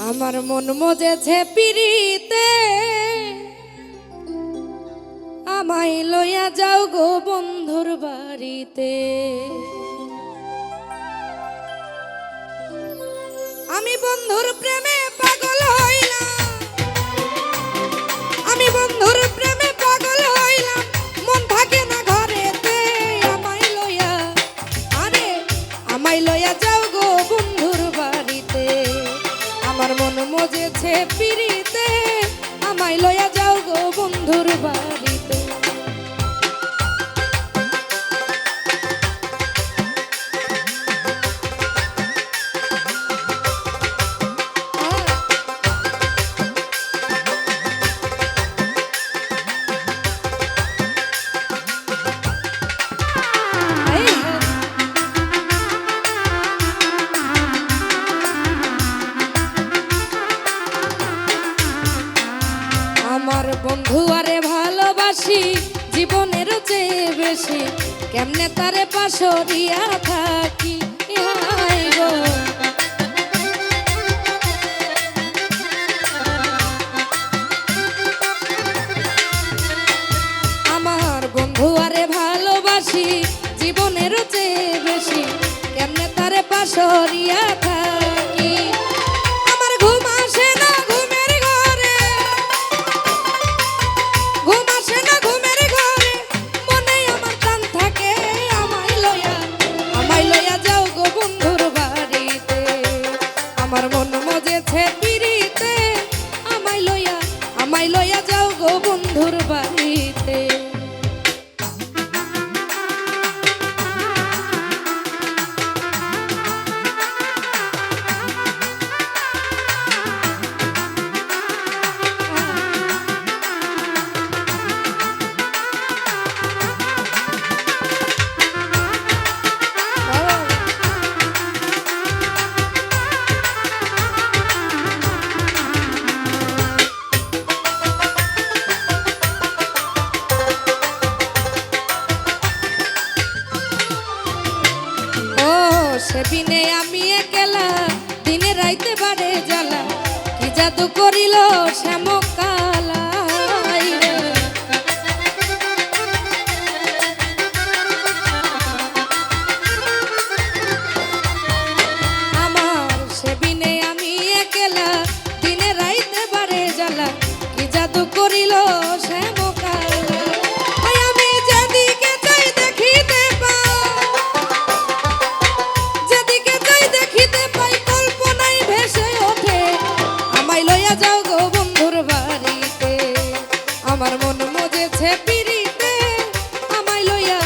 আমার মন মজেছে পিরিতে, আমায় লইয়া যাও গো বন্ধুর বাড়িতে। আমি বন্ধুর প্রেমে পাগল হইলাম, আমি বন্ধুর প্রেমে পাগল হইলাম, মন থাকে না ঘরেতে। আমায় লইয়া, আরে আমায় লইয়া যাও গো বন্ধুর বাড়িতে। আমার মন মজেছে পিরিতে, আমায় লইয়া যাও গো বন্ধুর বাড়িতে। আমার বন্ধু আরে ভালোবাসি জীবনের চেয়ে বেশি, কেমনে তারে পাশরিয়া থাকি। হাই গো আমার বন্ধু আরে ভালোবাসি জীবনের চেয়ে বেশি, কেমনে তারে পাশরিয়া থাকি। আমার ঘুম আসে না ঘুমের ঘরে, ঘুম আসে না ঘুমের ঘরে, মনে আমার টান থাকে। আমায় লইয়া যাও গো বন্ধুর বাড়িতে। আমার মন মজেছে পিরিতে, আমায় লইয়া যাও গো বন্ধুর বাড়িতে। সেদিনে আমি একলা, দিনে রাইতে বাড়ে জ্বালা, কি জাদু করিল শ্যামকালা। আমার সেদিনে আমি একলা, দিনে রাইতে বাড়ে জ্বালা, কি জাদু করিল শ্যামকালা। আমি যেদিকে চাই দেখিতে পাই, যাও গো বন্ধুর বাড়িতে। আমার মন মজেছে পিরিতে, আমায় লইয়া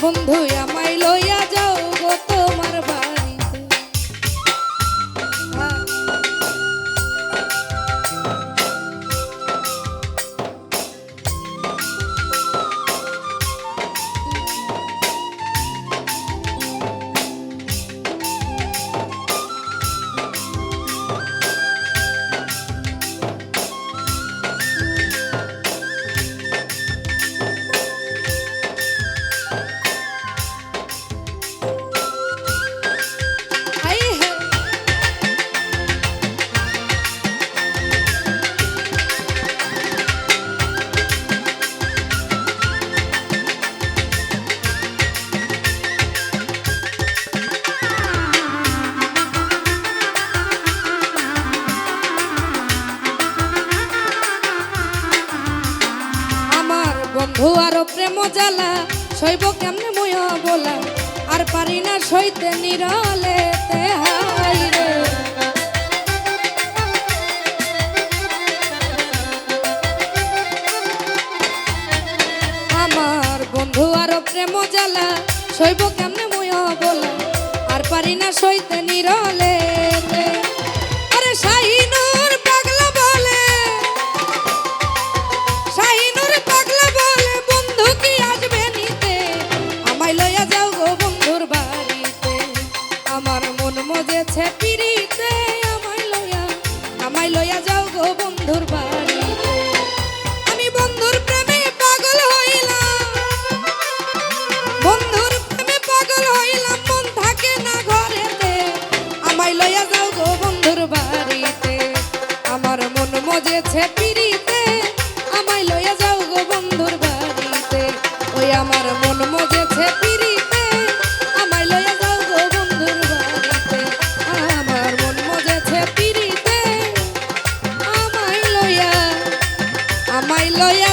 বন্ধু, আমায় লইয়া যাও গো তোমার বাড়িতে। বন্ধু আরো প্রেম জ্বালা, সইব কেমনে মুয়া বলা, আর পারি না সইতে নিরালেতে। হাই রে আমার বন্ধু আরো প্রেম জ্বালা, সইব কেমনে মুয়া বলা, আর পারি না সইতে নিরালেতে। আরে শাহিনুর পাগলা বলে, শাহিনুর পাগলা বলে, বন্ধু কি আসবে নিতে। আমায় লইয়া যাও গো বন্ধুর বাড়িতে। আমার মন মজেছে পিরিতে, আমায় লইয়া যাও গো বন্ধুর বাড়িতে। আমি বন্ধুর প্রেমে পাগল হইলাম, বন্ধুর প্রেমে পাগল হইলাম, মন থাকে না ঘরেতে। আমায় লইয়া যাও গো বন্ধুর বাড়িতে। মজেছে পিরিতে আমায় লইয়া যাও গো বন্ধুর বাড়িতে ওই আমার মন মজেছে পিরিতে আমায় লইয়া যাও গো বন্ধুর বাড়িতে আমার মন মজেছে পিরিতে আমায় লইয়া